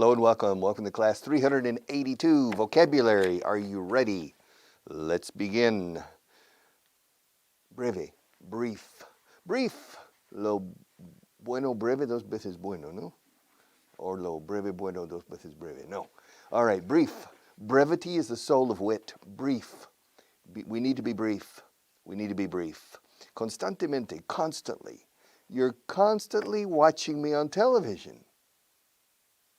Hello and welcome. Welcome to class 382, vocabulary. Are you ready? Let's begin. Breve, brief. Brief. Lo bueno breve dos veces bueno, no? Or lo breve bueno dos veces breve, no. All right, brief. Brevity is the soul of wit. Brief. We need to be brief. We need to be brief. Constantemente, constantly. You're constantly watching me on television.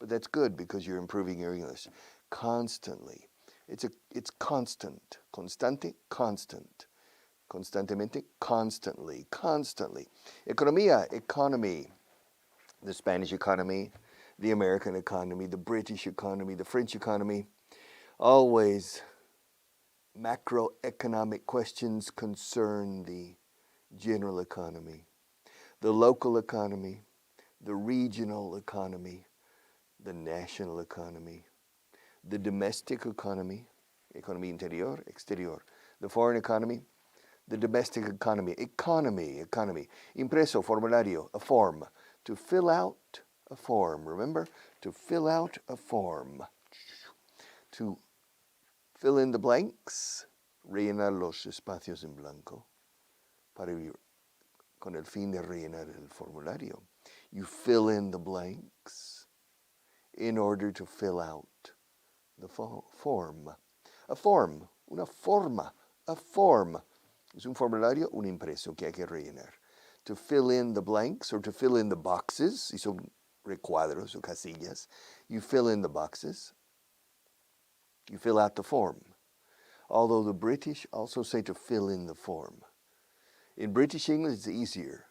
But that's good because you're improving your English. Constantly. It's constant. Constante, constant. Constantemente, constantly. Constantly. Economía, economy. The Spanish economy, the American economy, the British economy, the French economy. Always macroeconomic questions concern the general economy, the local economy, the regional economy, the national economy, the domestic economy, economía interior, exterior, the foreign economy, the domestic economy, economy. Impreso, formulario, a form. To fill out a form, remember? To fill out a form. To fill in the blanks, rellenar los espacios en blanco, con el fin de rellenar el formulario. You fill in the blanks in order to fill out the form. A form, una forma, a form. Es un formulario, un impreso que hay que rellenar. To fill in the blanks or to fill in the boxes, y son recuadros o casillas, you fill in the boxes. You fill out the form. Although the British also say to fill in the form. In British English, it's easier.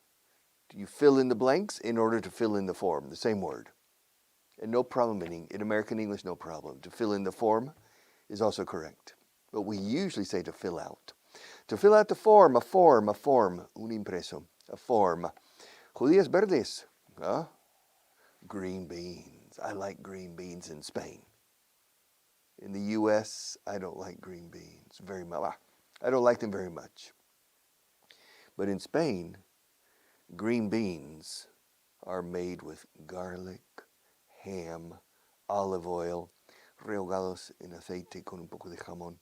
You fill in the blanks in order to fill in the form, the same word. And no problem in American English, no problem. To fill in the form is also correct. But we usually say to fill out. To fill out the form, a form, un impreso, a form. Judías verdes, huh? Green beans. I like green beans in Spain. In the U.S., I don't like green beans very much. I don't like them very much. But in Spain, green beans are made with garlic, ham, olive oil, rehogados en aceite con un poco de jamón.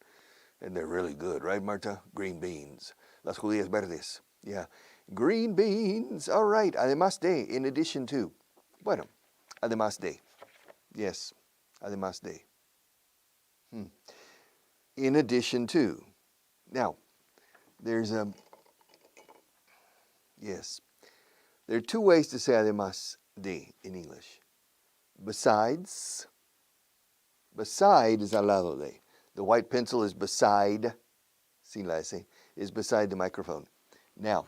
And they're really good, right, Marta? Green beans. Las judías verdes. Yeah. Green beans. All right. Además de, in addition to. Bueno, además de. Yes. Además de. In addition to. Now, there's a. Yes. There are two ways to say además de in English. Besides. Beside is al lado de. The white pencil is beside, sin la S, is beside the microphone. Now,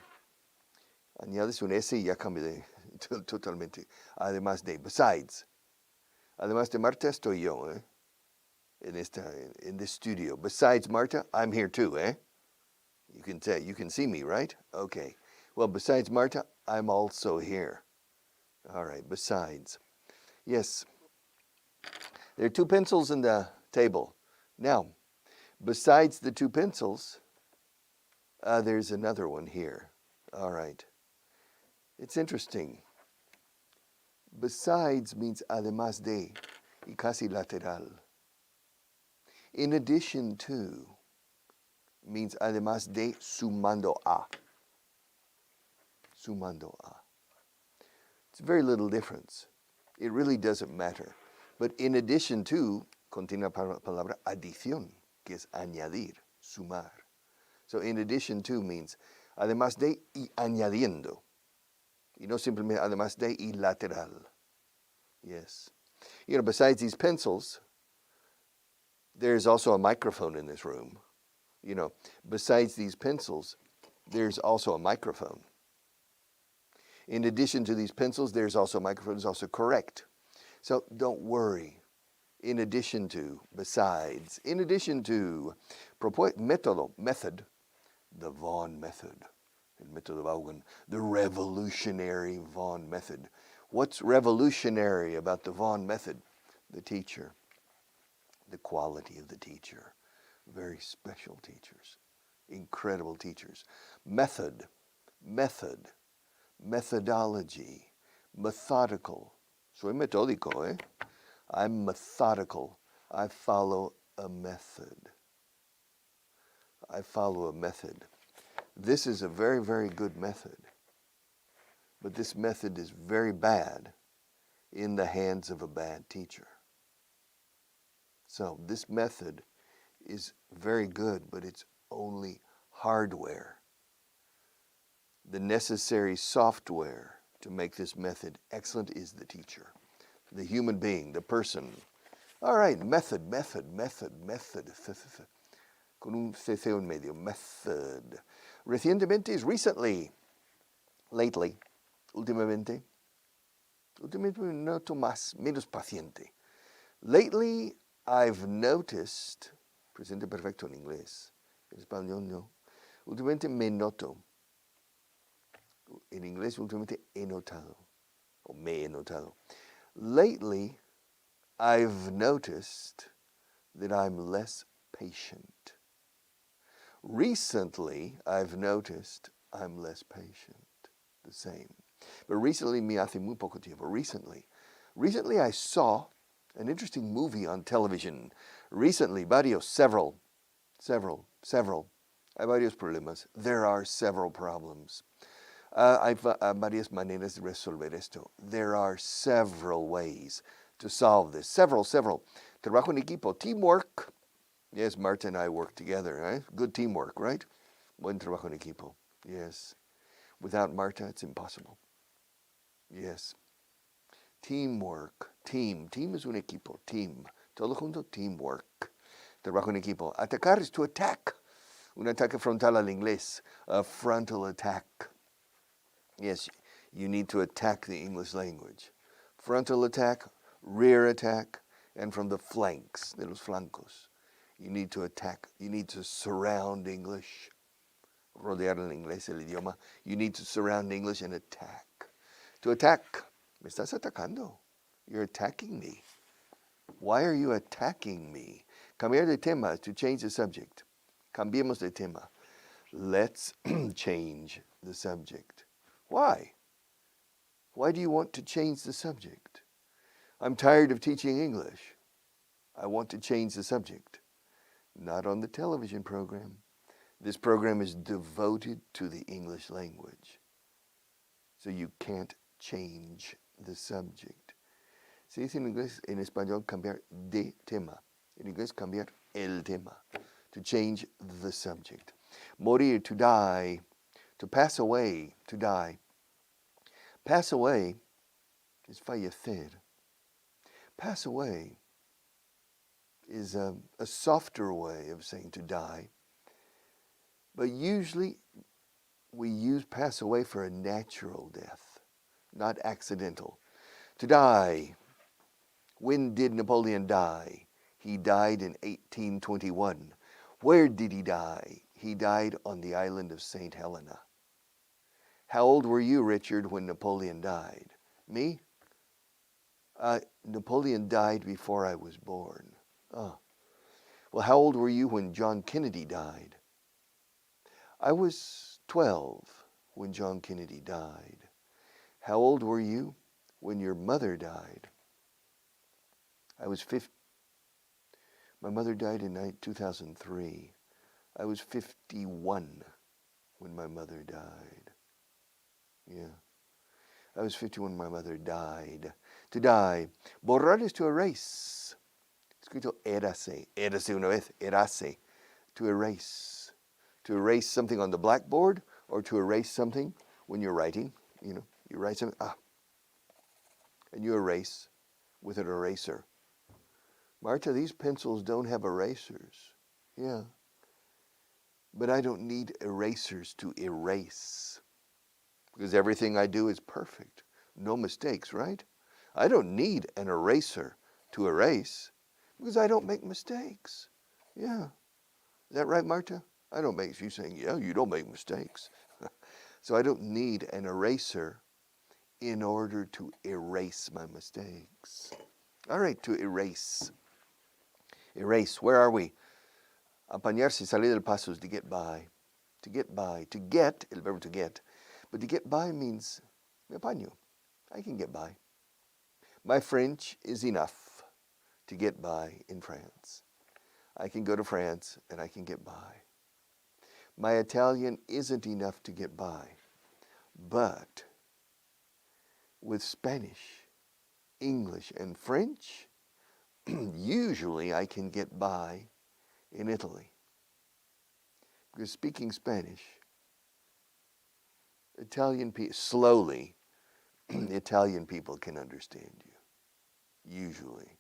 añades un S y ya cambia de totalmente. Además de, besides. Además de Marta, estoy yo, in this studio. Besides Marta, I'm here too, You can see me, right? Okay. Well, besides Marta, I'm also here. All right, besides. Yes. There are two pencils in the table. Now, besides the two pencils, there's another one here. All right. It's interesting. Besides means además de, y casi lateral. In addition to means además de sumando a. Sumando a. It's a very little difference. It really doesn't matter. But in addition to, contiene la palabra adición, que es añadir, sumar. So in addition to means además de y añadiendo. Y no simplemente además de y lateral. Yes. You know, besides these pencils, there's also a microphone in this room. You know, besides these pencils, there's also a microphone. In addition to these pencils, there's also a microphone. It's also correct. So don't worry. In addition to, besides, in addition to, método, method, the Vaughan method, el método Vaughan, the revolutionary Vaughan method. What's revolutionary about the Vaughan method? The teacher, the quality of the teacher. Very special teachers, incredible teachers. Method, methodology, methodical. Soy metódico, I'm methodical. I follow a method. I follow a method. This is a very, very good method. But this method is very bad in the hands of a bad teacher. So this method is very good, but it's only hardware. The necessary software to make this method excellent is the teacher, the human being, the person. All right, method. Con un cc en medio, method. Recientemente is recently, lately, últimamente noto menos paciente. Lately, I've noticed, presente perfecto en inglés, en español no. Últimamente me noto. En inglés, últimamente he notado, o me he notado. Lately, I've noticed that I'm less patient. Recently, I've noticed I'm less patient. The same. But recently, me hace muy poco tiempo. Recently I saw an interesting movie on television. Recently, several. Hay varios problemas. There are several problems. Hay varias maneras de resolver esto. There are several ways to solve this. Several. Trabajo en equipo, teamwork. Yes, Marta and I work together, right? Good teamwork, right? Buen trabajo en equipo. Yes. Without Marta, it's impossible. Yes. Teamwork. Team es un equipo. Team. Todo junto, teamwork. Trabajo en equipo. Atacar is to attack. Un ataque frontal al inglés. A frontal attack. Yes, you need to attack the English language. Frontal attack, rear attack, and from the flanks, de los flancos. You need to attack. You need to surround English. Rodear el inglés, el idioma. You need to surround English and attack. To attack. Me estás atacando. You're attacking me. Why are you attacking me? Cambiar de tema, to change the subject. Cambiemos de tema. Let's change the subject. Why? Why do you want to change the subject? I'm tired of teaching English. I want to change the subject. Not on the television program. This program is devoted to the English language. So you can't change the subject. Se dice en inglés, en español, cambiar de tema. En inglés, cambiar el tema. To change the subject. Morir, to die. To pass away, to die. Pass away is fallecer. Pass away is a softer way of saying to die. But usually we use pass away for a natural death, not accidental. To die. When did Napoleon die? He died in 1821. Where did he die? He died on the island of St. Helena. How old were you, Richard, when Napoleon died? Me? Napoleon died before I was born. Oh. Well, how old were you when John Kennedy died? I was 12 when John Kennedy died. How old were you when your mother died? I was 50. My mother died in 2003. I was 51 when my mother died. Yeah. I was 51 when my mother died. To die. Borrar is to erase. Escrito érase. Érase una vez. Erase. To erase. To erase something on the blackboard or to erase something when you're writing. You know, you write something. And you erase with an eraser. Marta, these pencils don't have erasers. Yeah. But I don't need erasers to erase. Because everything I do is perfect. No mistakes, right? I don't need an eraser to erase because I don't make mistakes. Yeah. Is that right, Marta? I don't make, she's saying, yeah, you don't make mistakes. So I don't need an eraser in order to erase my mistakes. All right, to erase. Erase, where are we? Apañarse, salir del paso is to get by. To get by. To get, el verbo to get. But to get by means, me apaño. I can get by. My French is enough. to get by in France. I can go to France and I can get by. My Italian isn't enough to get by, but with Spanish, English, and French, usually I can get by in Italy. Because speaking Spanish, slowly, Italian people can understand you, usually.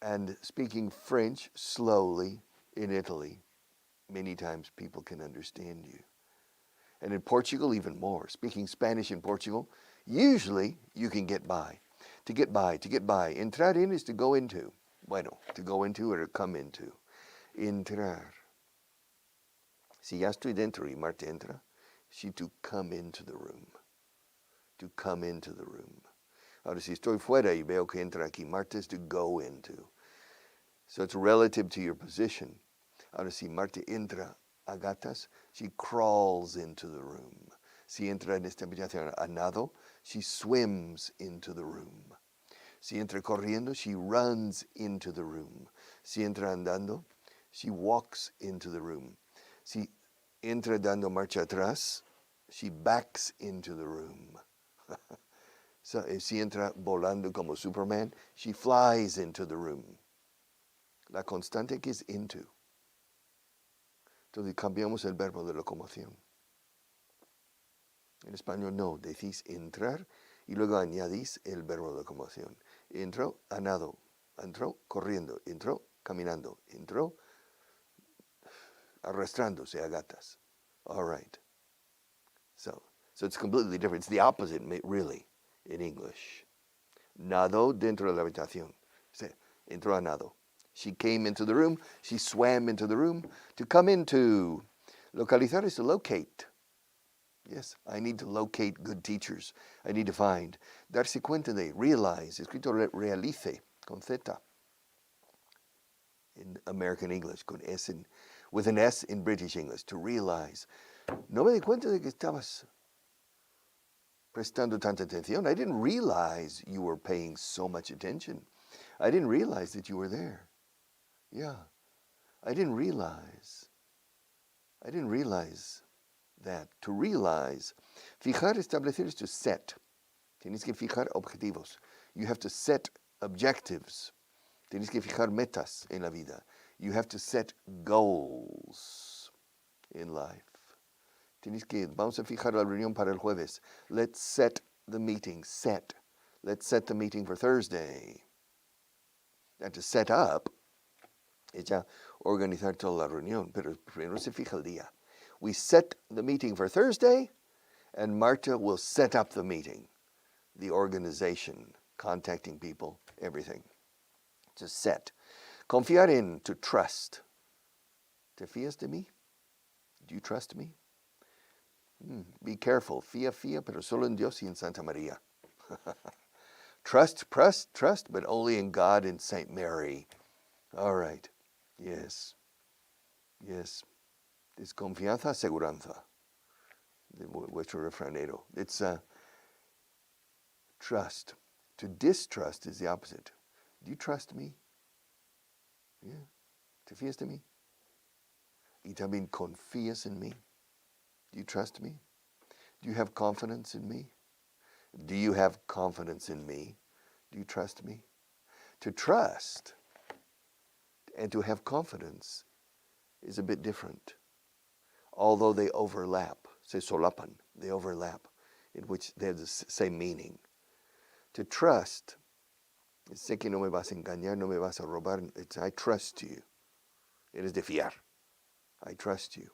And speaking French slowly in Italy, many times people can understand you. And in Portugal, even more. Speaking Spanish in Portugal, usually you can get by. To get by, to get by. Entrar in is to go into. Bueno, to go into or to come into. Entrar. Si ya estoy dentro y Marta entra, si to come into the room. To come into the room. Ahora, si estoy fuera y veo que entra aquí Marta, is to go into. So it's relative to your position. Ahora, si Marta entra a gatas, she crawls into the room. Si entra en esta habitación a nado, she swims into the room. Si entra corriendo, she runs into the room. Si entra andando, she walks into the room. Si entra dando marcha atrás, she backs into the room. So, si entra volando como Superman, she flies into the room. La constante que es into. Entonces cambiamos el verbo de locomoción. En español no, decís entrar y luego añadís el verbo de locomoción. Entró a nado, entró corriendo, entró caminando, entró arrastrándose a gatas. All right. So it's completely different. It's the opposite, really, in English. Nadó dentro de la habitación. Entró a nado. She came into the room. She swam into the room. To come into. Localizar is to locate. Yes, I need to locate good teachers. I need to find. Darse cuenta de, realize. Escrito realice, con Z. In American English, with an S in British English. To realize. No me di cuenta de que estabas prestando tanta atención. I didn't realize you were paying so much attention. I didn't realize that you were there. Yeah, I didn't realize that. To realize, fijar, establecer is to set. Tienes que fijar objetivos. You have to set objectives. Tienes que fijar metas en la vida. You have to set goals in life. Vamos a fijar la reunión para el jueves. Let's set the meeting. Let's set the meeting for Thursday. And to set up es ya organizar toda la reunión, pero primero se fija el día. We set the meeting for Thursday, and Marta will set up the meeting, the organization, contacting people, everything. To set. Confiar en, to trust. ¿Te fías de mí? Do you trust me? Be careful. Fía, pero solo en Dios y en Santa María. Trust, but only in God and Saint Mary. All right. Yes. Desconfianza, aseguranza. De vuestro refranero. It's trust. To distrust is the opposite. Do you trust me? Yeah. ¿Te fías de mí? Y también confías en mí. Do you trust me? Do you have confidence in me? Do you have confidence in me? Do you trust me? To trust and to have confidence is a bit different. Although they overlap, se solapan, they overlap, in which they have the same meaning. To trust, sé que no me vas a engañar, no me vas a robar, it's I trust you. It is de fiar. I trust you.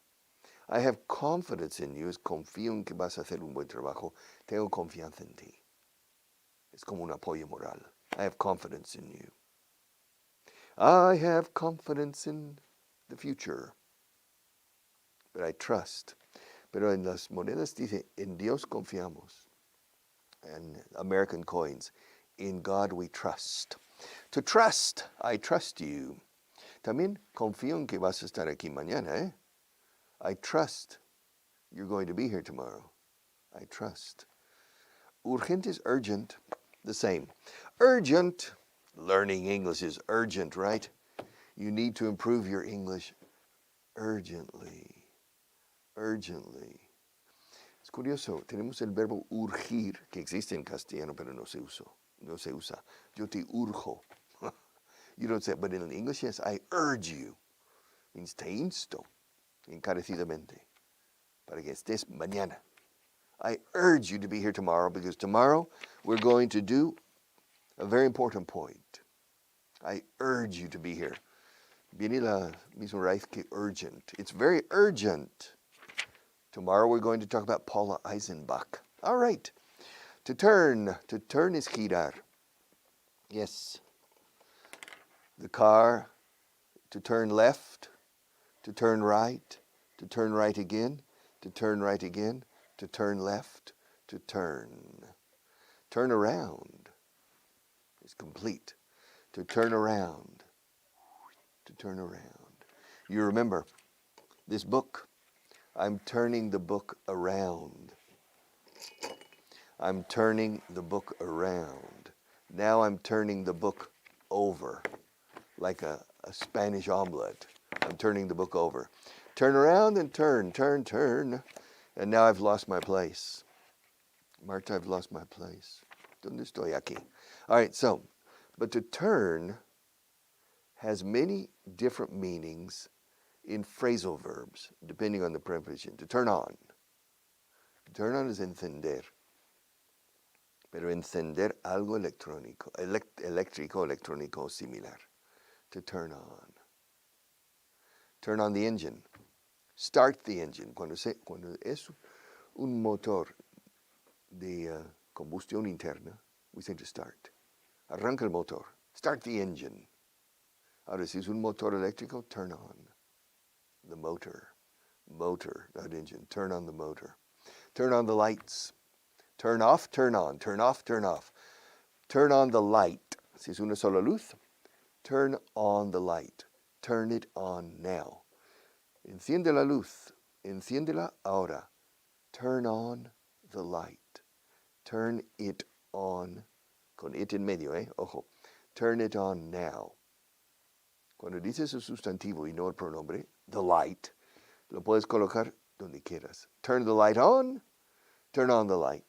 I have confidence in you, es confío en que vas a hacer un buen trabajo, tengo confianza en ti. Es como un apoyo moral. I have confidence in you. I have confidence in the future. But I trust. Pero en las monedas dice, en Dios confiamos. And American coins, in God we trust. To trust, I trust you. También confío en que vas a estar aquí mañana, I trust you're going to be here tomorrow. I trust. Urgente is urgent, the same. Urgent, Learning English is urgent, right? You need to improve your English urgently. Urgently. Es curioso, tenemos el verbo urgir, que existe en castellano, pero no se usa. Yo te urjo. You don't say it, but in English, yes, I urge you. Means te insto, encarecidamente, para que estés mañana. I urge you to be here tomorrow, because tomorrow we're going to do a very important point. I urge you to be here. Viene la misma raíz que urgent. It's very urgent. Tomorrow we're going to talk about Paula Eisenbach. All right. To turn is girar. Yes. The car, to turn left, to turn right again, to turn right again, to turn left, to turn. Turn around is complete. To turn around, to turn around. You remember this book, I'm turning the book around. I'm turning the book around. Now I'm turning the book over, like a Spanish omelet. I'm turning the book over. Turn around and turn. And now I've lost my place. Marta, I've lost my place. ¿Dónde estoy aquí? All right, so, but to turn has many different meanings in phrasal verbs, depending on the preposition. To turn on. To turn on is encender. Pero encender algo electrónico, eléctrico, electrónico, similar. To turn on. Turn on the engine. Start the engine. Cuando es un motor de combustión interna, we say to start. Arranca el motor. Start the engine. Ahora, si es un motor eléctrico, turn on the motor. Motor, not engine. Turn on the motor. Turn on the lights. Turn off, turn on. Turn off, turn off. Turn on the light. Si es una sola luz, turn on the light. Turn it on now. Enciende la luz. Enciéndela ahora. Turn on the light. Turn it on. Con it en medio, Ojo. Turn it on now. Cuando dices el sustantivo y no el pronombre, the light, lo puedes colocar donde quieras. Turn the light on. Turn on the light.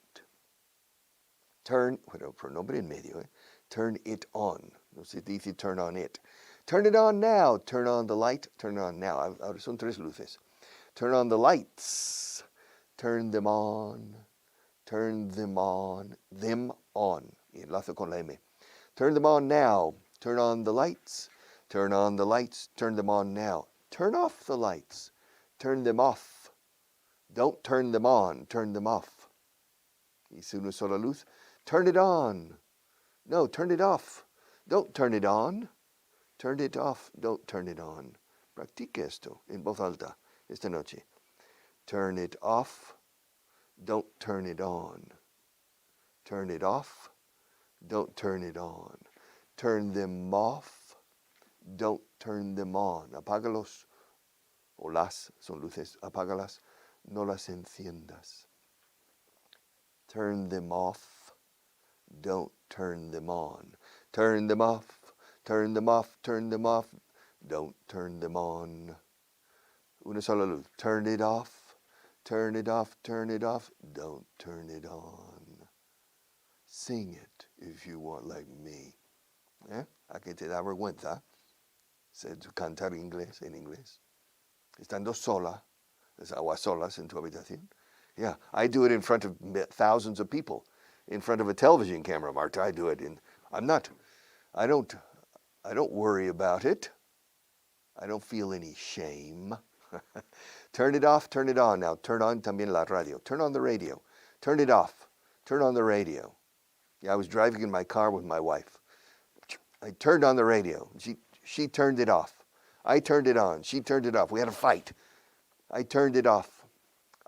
Turn, bueno, pronombre en medio, Turn it on. No se dice turn on it. Turn it on now. Turn on the light. Turn it on now. Ahora son tres luces. Turn on the lights. Turn them on. Turn them on. Them on. Y enlazo con la M. Turn them on now. Turn on the lights. Turn on the lights. Turn them on now. Turn off the lights. Turn them off. Don't turn them on. Turn them off. Y si una sola luz, turn it on. No, turn it off. Don't turn it on. Turn it off. Don't turn it on. Practique esto en voz alta esta noche. Turn it off. Don't turn it on. Turn it off. Don't turn it on. Turn them off. Don't turn them on. Apágalos. O las son luces. Apágalas. No las enciendas. Turn them off. Don't turn them on. Turn them off. Turn them off. Turn them off. Don't turn them on. Una sola luz. Turn it off. Turn it off. Turn it off. Don't turn it on. Sing it if you want like me. ¿A que te da vergüenza cantar inglés en inglés? Estando sola, o a solas en tu habitación. Yeah, I do it in front of thousands of people, in front of a television camera, Marta. I do it I don't worry about it. I don't feel any shame. Turn it off, turn it on. Now turn on también la radio. Turn on the radio. Turn it off. Turn on the radio. Yeah, I was driving in my car with my wife. I turned on the radio. She turned it off. I turned it on. She turned it off. We had a fight. I turned it off.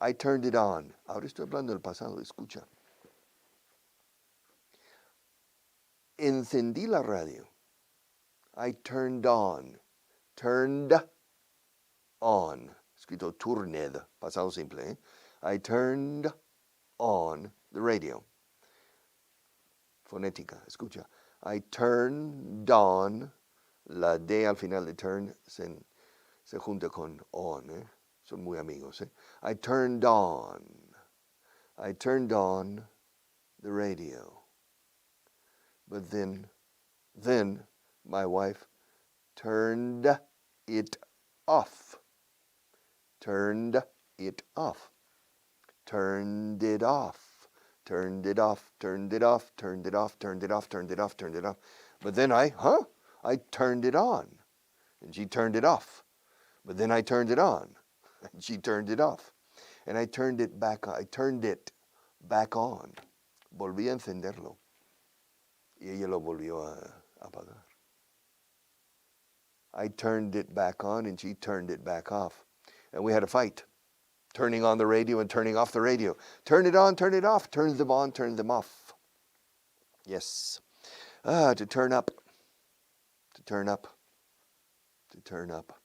I turned it on. Ahora estoy hablando del pasado, escucha. Encendí la radio. I turned on. Turned on. Escrito turned, pasado simple. I turned on the radio. Fonética, escucha. I turned on. La D al final de turn se junta con on. Son muy amigos. I turned on. I turned on the radio. But then my wife turned it off. Turned it off. Turned it off. Turned it off. Turned it off. Turned it off. Turned it off. Turned it off. Turned it off. But then I turned it on. And she turned it off. But then I turned it on. And she turned it off. And I turned it back on. I turned it back on. Volví a encenderlo. Y ella lo volvió a apagar. I turned it back on and she turned it back off. And we had a fight. Turning on the radio and turning off the radio. Turn it on, turn it off. Turn them on, turn them off. Yes. To turn up. To turn up. To turn up.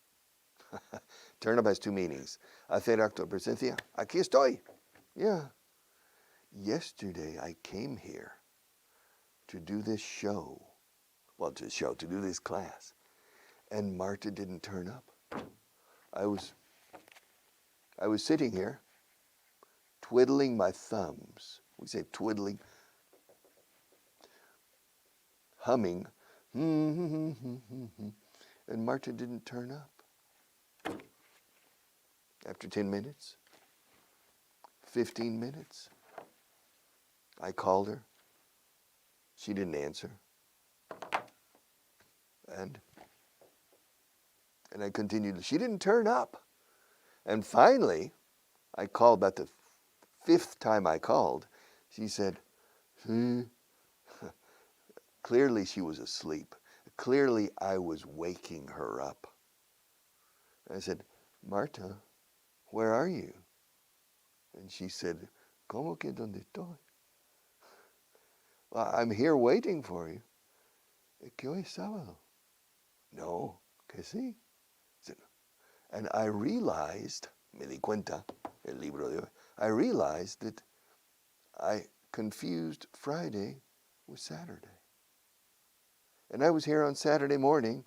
Turn up has two meanings. Hacer acto de presencia. Aquí estoy. Yeah. Yesterday I came here to do this show. Well, to do this class. And Marta didn't turn up. I was sitting here twiddling my thumbs. We say twiddling. Humming. And Marta didn't turn up. After 10 minutes, 15 minutes, I called her. She didn't answer. And I continued. She didn't turn up. And finally, I called about the fifth time I called. She said, Clearly she was asleep. Clearly I was waking her up. I said, Marta, where are you? And she said, ¿Cómo que dónde estoy? Well, I'm here waiting for you. Que hoy es sábado. No, que sí. And I realized, me di cuenta, el libro de hoy, I realized that I confused Friday with Saturday. And I was here on Saturday morning,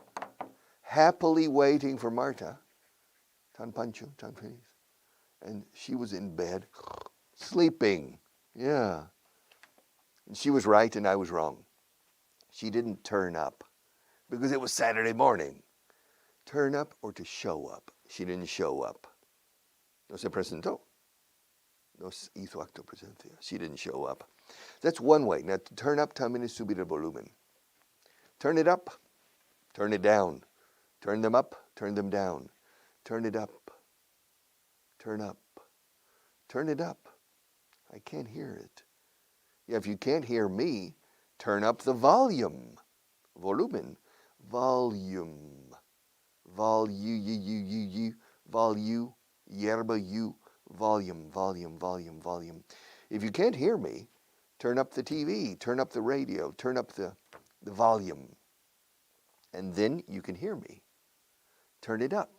happily waiting for Marta, tan pancho, tan feliz. And she was in bed, sleeping. Yeah. And she was right and I was wrong. She didn't turn up because it was Saturday morning. Turn up or to show up. She didn't show up. No se presentó. No hizo acto presencia. She didn't show up. That's one way. Now, to turn up también es subir el volumen. Turn it up. Turn it down. Turn them up. Turn them down. Turn it up. Turn up. Turn it up. I can't hear it. Yeah, if you can't hear me, turn up the volume. Volumen. Volume. Volume, yerba, volume, volume, volume, volume. If you can't hear me, turn up the TV, turn up the radio, turn up the volume. And then you can hear me. Turn it up.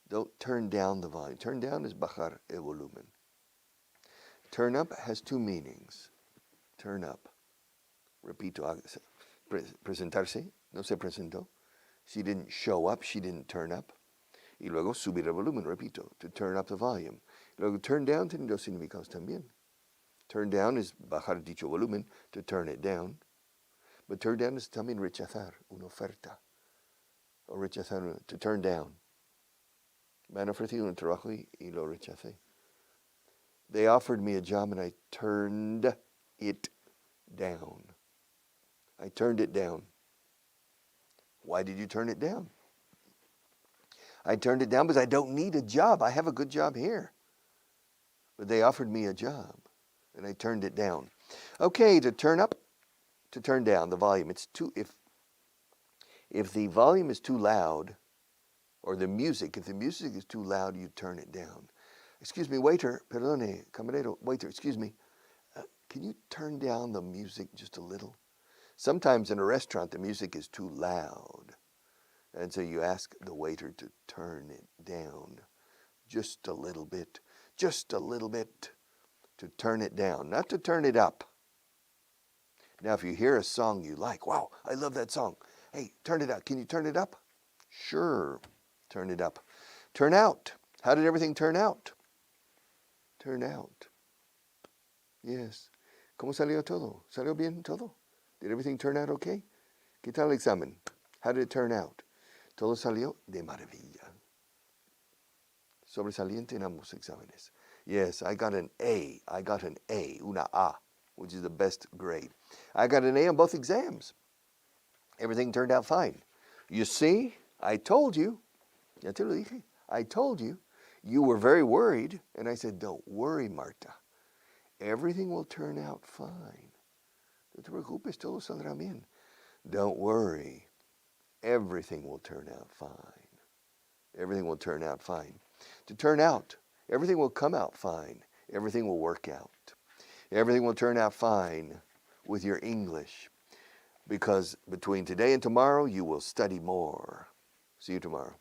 Don't turn down the volume. Turn down is bajar el volumen. Turn up has two meanings. Turn up. Repito, presentarse, no se presentó. She didn't show up, she didn't turn up. Y luego subir el volumen, repito, to turn up the volume. Y luego turn down tiene dos significados también. Turn down is bajar dicho volumen, to turn it down. But turn down is también rechazar una oferta. O rechazar, to turn down. Me han ofrecido un trabajo y lo rechacé. They offered me a job and I turned it down. I turned it down. Why did you turn it down? I turned it down because I don't need a job. I have a good job here. But they offered me a job, and I turned it down. Okay, to turn up, to turn down the volume. It's too, if the volume is too loud, or the music, if the music is too loud, you turn it down. Excuse me, waiter, perdone, camarero, waiter, excuse me. Can you turn down the music just a little? Sometimes in a restaurant, the music is too loud. And so you ask the waiter to turn it down just a little bit, to turn it down, not to turn it up. Now, if you hear a song you like, wow, I love that song. Hey, turn it up. Can you turn it up? Sure, turn it up. Turn out. How did everything turn out? Turn out. Yes. ¿Cómo salió todo? ¿Salió bien todo? Did everything turn out okay? ¿Qué tal el examen? How did it turn out? Todo salió de maravilla. Sobresaliente en ambos exámenes. Yes, I got an A. I got an A, una A, which is the best grade. I got an A on both exams. Everything turned out fine. You see, I told you. Ya te lo dije. I told you. You were very worried. And I said, don't worry, Marta. Everything will turn out fine. No te preocupes, todo saldrá bien. Don't worry. Everything will turn out fine. Everything will turn out fine. To turn out, everything will come out fine. Everything will work out. Everything will turn out fine with your English. Because between today and tomorrow, you will study more. See you tomorrow.